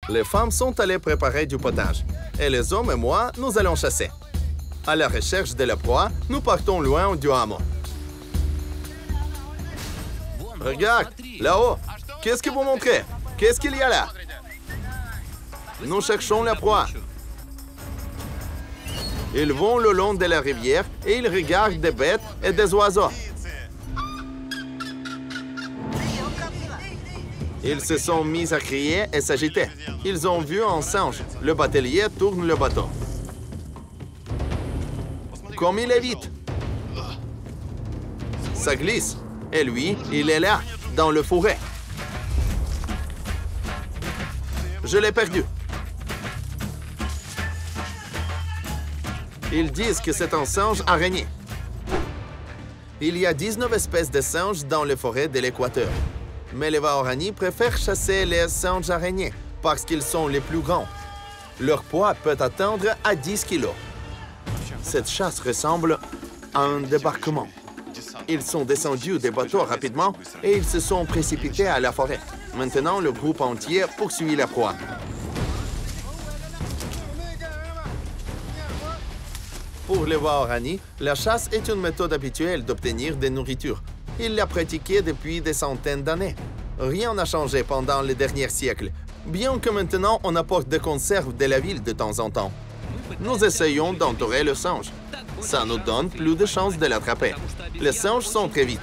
Les femmes sont allées préparer du potage. Et les hommes et moi, nous allons chasser. À la recherche de la proie, nous partons loin du hameau. Regarde, là-haut. Qu'est-ce que vous montrez? Qu'est-ce qu'il y a là? Nous cherchons la proie. Ils vont le long de la rivière et ils regardent des bêtes et des oiseaux. Ils se sont mis à crier et s'agiter. Ils ont vu un singe. Le batelier tourne le bateau. Comme il est vite. Ça glisse. Et lui, il est là, dans le fourré. Je l'ai perdu. Ils disent que c'est un singe araignée. Il y a 19 espèces de singes dans les forêts de l'Équateur. Mais les Waorani préfèrent chasser les singes araignées parce qu'ils sont les plus grands. Leur poids peut atteindre à 10 kilos. Cette chasse ressemble à un débarquement. Ils sont descendus des bateaux rapidement et ils se sont précipités à la forêt. Maintenant, le groupe entier poursuit la proie. Pour les Waorani, la chasse est une méthode habituelle d'obtenir des nourritures. Ils la pratiquaient depuis des centaines d'années. Rien n'a changé pendant les derniers siècles, bien que maintenant on apporte des conserves de la ville de temps en temps. Nous essayons d'entourer le singe. Ça nous donne plus de chances de l'attraper. Les singes sont très vite.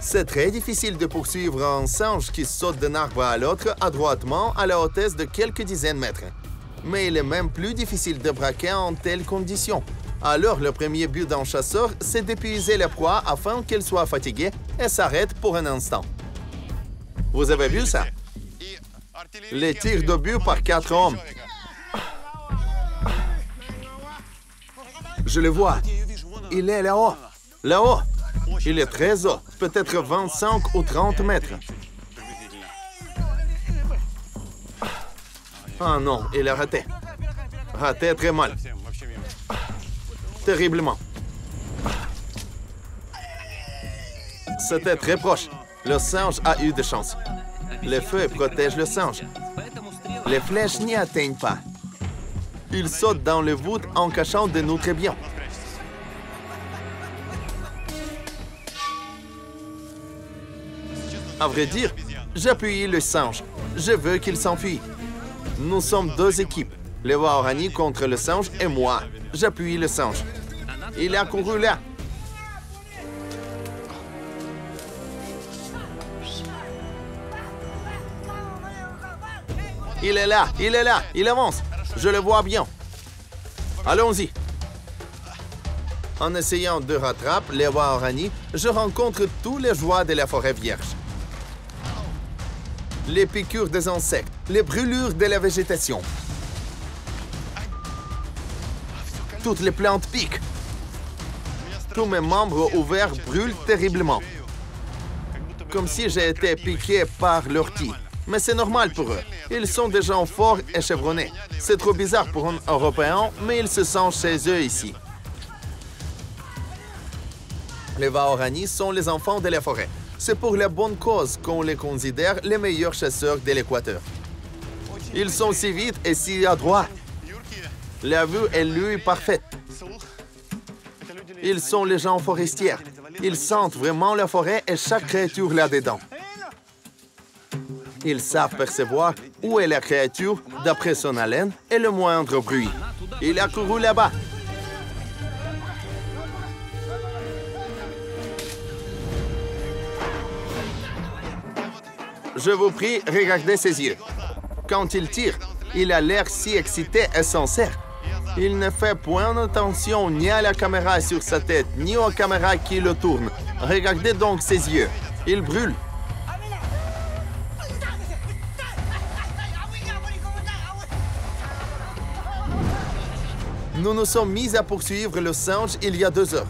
C'est très difficile de poursuivre un singe qui saute d'un arbre à l'autre adroitement à la hauteur de quelques dizaines de mètres. Mais il est même plus difficile de braquer en telles conditions. Alors, le premier but d'un chasseur, c'est d'épuiser la proie afin qu'elle soit fatiguée et s'arrête pour un instant. Vous avez vu ça? Les tirs d'obus par 4 hommes. Je le vois. Il est là-haut. Là-haut. Il est très haut, peut-être 25 ou 30 mètres. Ah non, il a raté. Raté très mal. Terriblement. C'était très proche. Le singe a eu de chance. Le feu protège le singe. Les flèches n'y atteignent pas. Il saute dans le voûte en cachant de nous très bien. À vrai dire, j'appuie le singe. Je veux qu'il s'enfuit. Nous sommes 2 équipes. Les Waorani contre le singe et moi. J'appuie le singe. Il a couru là. Il est là, il est là, il avance. Je le vois bien. Allons-y. En essayant de rattraper les Waorani, je rencontre tous les joies de la forêt vierge. Les piqûres des insectes, les brûlures de la végétation. Toutes les plantes piquent. Tous mes membres ouverts brûlent terriblement. Comme si j'ai été piqué par l'ortie. Mais c'est normal pour eux. Ils sont des gens forts et chevronnés. C'est trop bizarre pour un Européen, mais ils se sentent chez eux ici. Les Waorani sont les enfants de la forêt. C'est pour la bonne cause qu'on les considère les meilleurs chasseurs de l'Équateur. Ils sont si vite et si adroits. La vue est l'œil parfaite. Ils sont les gens forestiers. Ils sentent vraiment la forêt et chaque créature là-dedans. Ils savent percevoir où est la créature d'après son haleine et le moindre bruit. Il a couru là-bas. Je vous prie, regardez ses yeux. Quand il tire, il a l'air si excité et sincère. Il ne fait point attention ni à la caméra sur sa tête, ni aux caméras qui le tournent. Regardez donc ses yeux. Il brûle. Nous nous sommes mis à poursuivre le singe il y a 2 heures.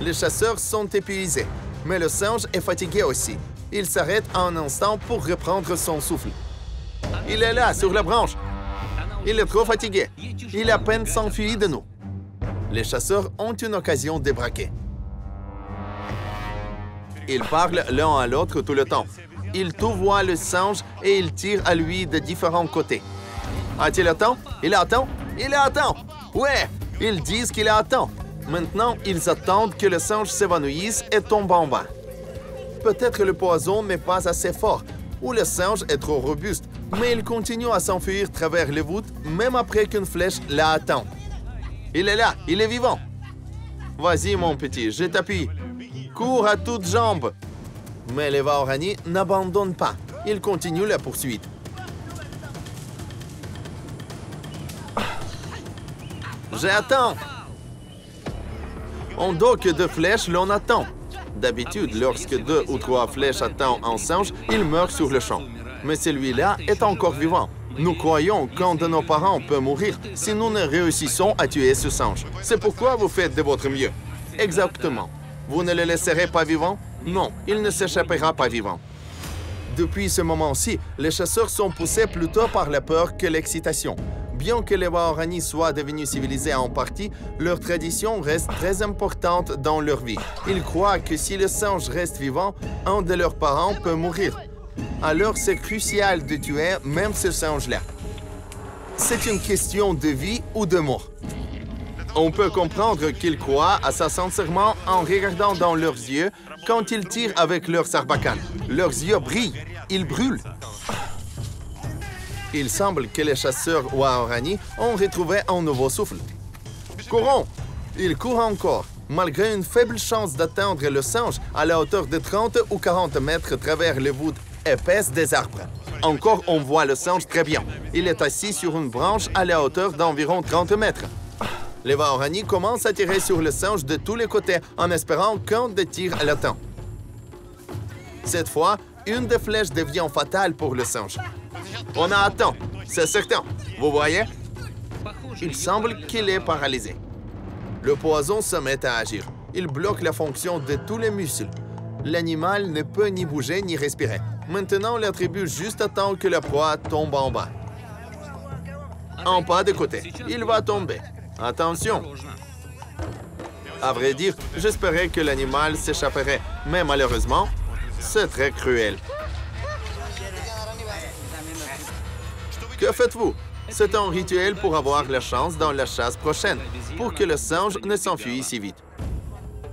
Les chasseurs sont épuisés, mais le singe est fatigué aussi. Il s'arrête un instant pour reprendre son souffle. Il est là, sur la branche. Il est trop fatigué. Il a à peine s'enfuit de nous. Les chasseurs ont une occasion de braquer. Ils parlent l'un à l'autre tout le temps. il tout voit le singe et il tire à lui de différents côtés. A-t-il atteint? Il attend? Il attend! Ouais! Ils disent qu'il attend. Maintenant, ils attendent que le singe s'évanouisse et tombe en bas. Peut-être le poison n'est pas assez fort, ou le singe est trop robuste, mais il continue à s'enfuir travers les voûtes, même après qu'une flèche l'a atteint. Il est là, il est vivant. Vas-y, mon petit, je t'appuie. Cours à toutes jambes. Mais les Vaorani n'abandonnent pas. Ils continuent la poursuite. J'attends. En dos que 2 flèches, l'on attend. D'habitude, lorsque 2 ou 3 flèches attendent un singe, il meurt sur le champ. Mais celui-là est encore vivant. Nous croyons qu'un de nos parents peut mourir si nous ne réussissons à tuer ce singe. C'est pourquoi vous faites de votre mieux. Exactement. Vous ne le laisserez pas vivant? Non, il ne s'échappera pas vivant. Depuis ce moment-ci, les chasseurs sont poussés plutôt par la peur que l'excitation. Bien que les Waorani soient devenus civilisés en partie, leur tradition reste très importante dans leur vie. Ils croient que si le singe reste vivant, un de leurs parents peut mourir. Alors c'est crucial de tuer même ce singe-là. C'est une question de vie ou de mort. On peut comprendre qu'ils croient à ça sincèrement en regardant dans leurs yeux quand ils tirent avec leur sarbacane. Leurs yeux brillent, ils brûlent. Il semble que les chasseurs Waorani ont retrouvé un nouveau souffle. Courons! Ils courent encore, malgré une faible chance d'atteindre le singe à la hauteur de 30 ou 40 mètres à travers les voûtes épaisses des arbres. Encore, on voit le singe très bien. Il est assis sur une branche à la hauteur d'environ 30 mètres. Les Vaorani commencent à tirer sur le singe de tous les côtés en espérant qu'un des tirs l'atteint. Cette fois, une des flèches devient fatale pour le singe. On a atteint, c'est certain. Vous voyez? Il semble qu'il est paralysé. Le poison se met à agir. Il bloque la fonction de tous les muscles. L'animal ne peut ni bouger ni respirer. Maintenant, la tribu juste attend que la proie tombe en bas. Un pas de côté. Il va tomber. Attention! À vrai dire, j'espérais que l'animal s'échapperait, mais malheureusement, c'est très cruel. Que faites-vous? C'est un rituel pour avoir la chance dans la chasse prochaine, pour que le singe ne s'enfuit si vite.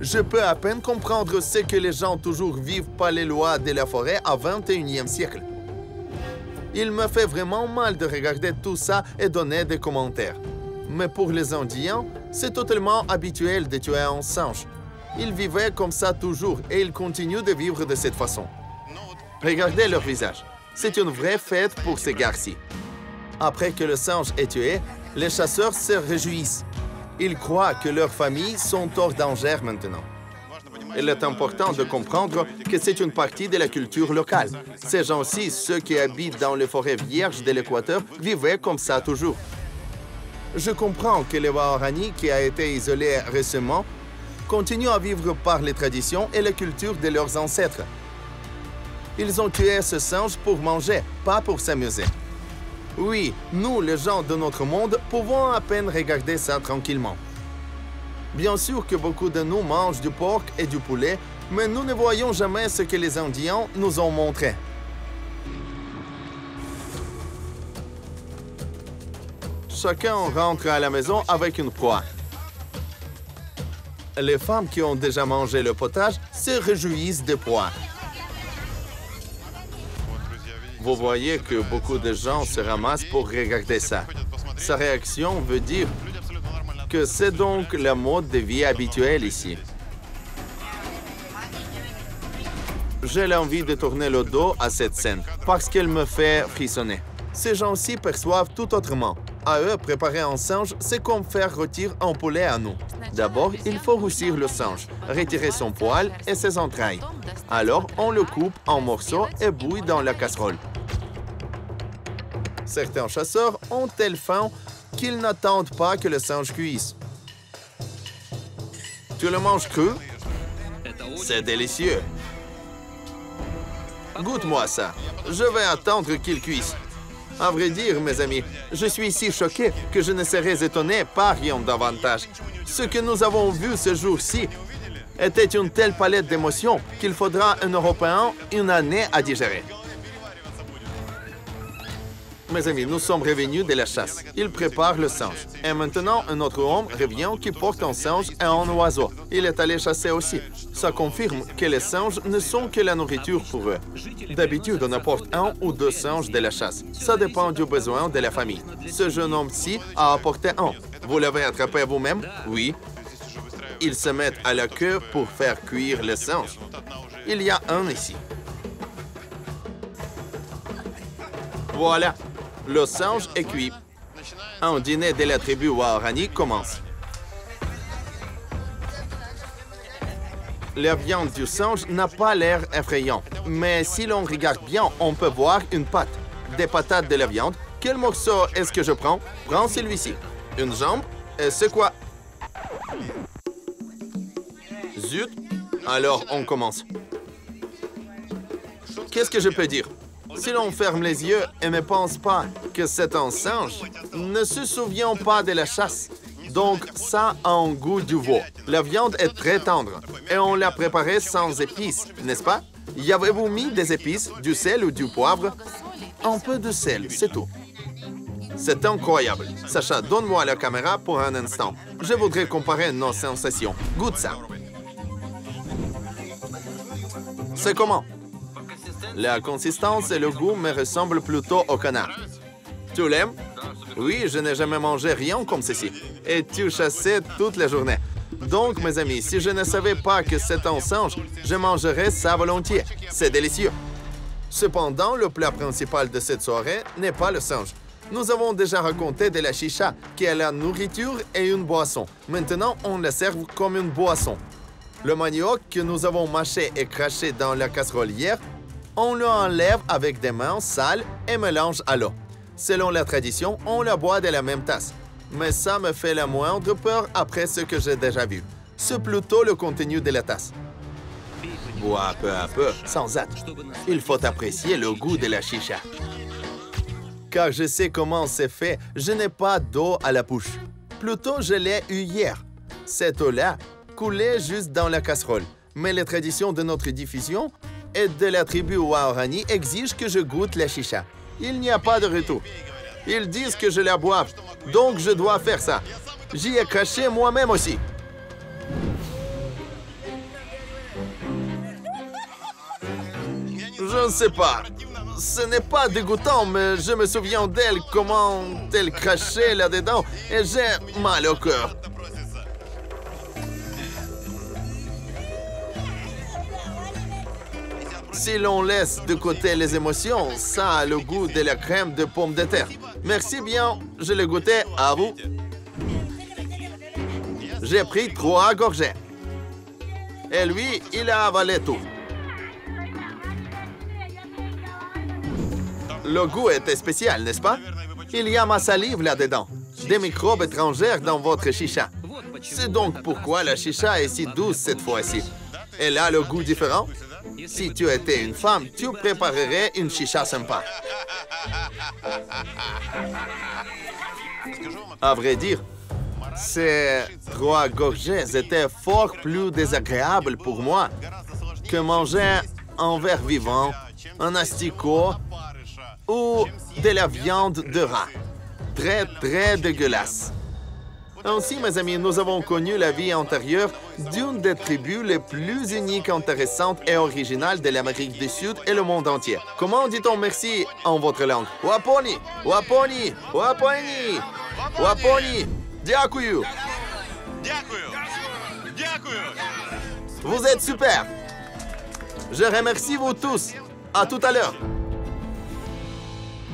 Je peux à peine comprendre ce que les gens toujours vivent par les lois de la forêt au 21e siècle. Il me fait vraiment mal de regarder tout ça et donner des commentaires. Mais pour les Indiens, c'est totalement habituel de tuer un singe. Ils vivaient comme ça toujours et ils continuent de vivre de cette façon. Regardez leur visage. C'est une vraie fête pour ces gars-ci. Après que le singe est tué, les chasseurs se réjouissent. Ils croient que leurs familles sont hors danger maintenant. Il est important de comprendre que c'est une partie de la culture locale. Ces gens-ci, ceux qui habitent dans les forêts vierges de l'Équateur, vivaient comme ça toujours. Je comprends que les Waorani, qui a été isolé récemment, continuent à vivre par les traditions et la culture de leurs ancêtres. Ils ont tué ce singe pour manger, pas pour s'amuser. Oui, nous, les gens de notre monde, pouvons à peine regarder ça tranquillement. Bien sûr que beaucoup de nous mangent du porc et du poulet, mais nous ne voyons jamais ce que les Indiens nous ont montré. Chacun rentre à la maison avec une proie. Les femmes qui ont déjà mangé le potage se réjouissent des proies. Vous voyez que beaucoup de gens se ramassent pour regarder ça. Sa réaction veut dire que c'est donc la mode de vie habituelle ici. J'ai l'envie de tourner le dos à cette scène parce qu'elle me fait frissonner. Ces gens-ci perçoivent tout autrement. À eux, préparer un singe, c'est comme faire rôtir un poulet à nous. D'abord, il faut roussir le singe, retirer son poil et ses entrailles. Alors, on le coupe en morceaux et bouille dans la casserole. Certains chasseurs ont telle faim qu'ils n'attendent pas que le singe cuise. Tu le manges cru? C'est délicieux. Goûte-moi ça. Je vais attendre qu'il cuise. À vrai dire, mes amis, je suis si choqué que je ne serais étonné par rien davantage. Ce que nous avons vu ce jour-ci, était une telle palette d'émotions qu'il faudra un Européen une année à digérer. Mes amis, nous sommes revenus de la chasse. Il prépare le singe. Et maintenant, un autre homme revient qui porte un singe et un oiseau. Il est allé chasser aussi. Ça confirme que les singes ne sont que la nourriture pour eux. D'habitude, on apporte 1 ou 2 singes de la chasse. Ça dépend du besoin de la famille. Ce jeune homme-ci a apporté un. Vous l'avez attrapé vous-même? Oui. Ils se mettent à la queue pour faire cuire le singe. Il y a un ici. Voilà. Le singe est cuit. Un dîner de la tribu Waorani commence. La viande du singe n'a pas l'air effrayant, mais si l'on regarde bien, on peut voir une pâte. Des patates de la viande. Quel morceau est-ce que je prends? Prends celui-ci. Une jambe? Et c'est quoi? Zut! Alors on commence. Qu'est-ce que je peux dire? Si l'on ferme les yeux et ne pense pas que c'est un singe, ne se souvient pas de la chasse. Donc, ça a un goût du veau. La viande est très tendre et on l'a préparée sans épices, n'est-ce pas? Y avez-vous mis des épices, du sel ou du poivre? Un peu de sel, c'est tout. C'est incroyable. Sacha, donne-moi la caméra pour un instant. Je voudrais comparer nos sensations. Goûte ça. C'est comment? La consistance et le goût me ressemblent plutôt au canard. Tu l'aimes? Oui, je n'ai jamais mangé rien comme ceci. Et tu chassais toute la journée. Donc, mes amis, si je ne savais pas que c'est un singe, je mangerais ça volontiers. C'est délicieux. Cependant, le plat principal de cette soirée n'est pas le singe. Nous avons déjà raconté de la chicha, qui est la nourriture et une boisson. Maintenant, on la sert comme une boisson. Le manioc que nous avons mâché et craché dans la casserole hier, on le enlève avec des mains sales et mélange à l'eau. Selon la tradition, on la boit de la même tasse. Mais ça me fait la moindre peur après ce que j'ai déjà vu. C'est plutôt le contenu de la tasse. Bois peu à peu, sans hâte. Il faut apprécier le goût de la chicha. Car je sais comment c'est fait, je n'ai pas d'eau à la bouche. Plutôt, je l'ai eu hier. Cette eau-là coulait juste dans la casserole. Mais les traditions de notre diffusion et de la tribu Waorani exigent que je goûte la chicha. Il n'y a pas de retour. Ils disent que je la boive, donc je dois faire ça. J'y ai craché moi-même aussi. Je ne sais pas. Ce n'est pas dégoûtant, mais je me souviens d'elle, comment elle crachait là-dedans, et j'ai mal au cœur. Si l'on laisse de côté les émotions, ça a le goût de la crème de pomme de terre. Merci bien, je l'ai goûté, à vous. J'ai pris 3 gorgées. Et lui, il a avalé tout. Le goût était spécial, n'est-ce pas? Il y a ma salive là-dedans. Des microbes étrangers dans votre chicha. C'est donc pourquoi la chicha est si douce cette fois-ci. Elle a le goût différent? Si tu étais une femme, tu préparerais une chicha sympa. À vrai dire, ces 3 gorgées étaient fort plus désagréables pour moi que manger un ver vivant, un asticot ou de la viande de rat. Très, très dégueulasse. Ainsi, mes amis, nous avons connu la vie antérieure d'une des tribus les plus uniques, intéressantes et originales de l'Amérique du Sud et le monde entier. Comment dit-on merci en votre langue? Waponi, waponi, waponi, waponi, diakuyu. Vous êtes super. Je remercie vous tous. À tout à l'heure.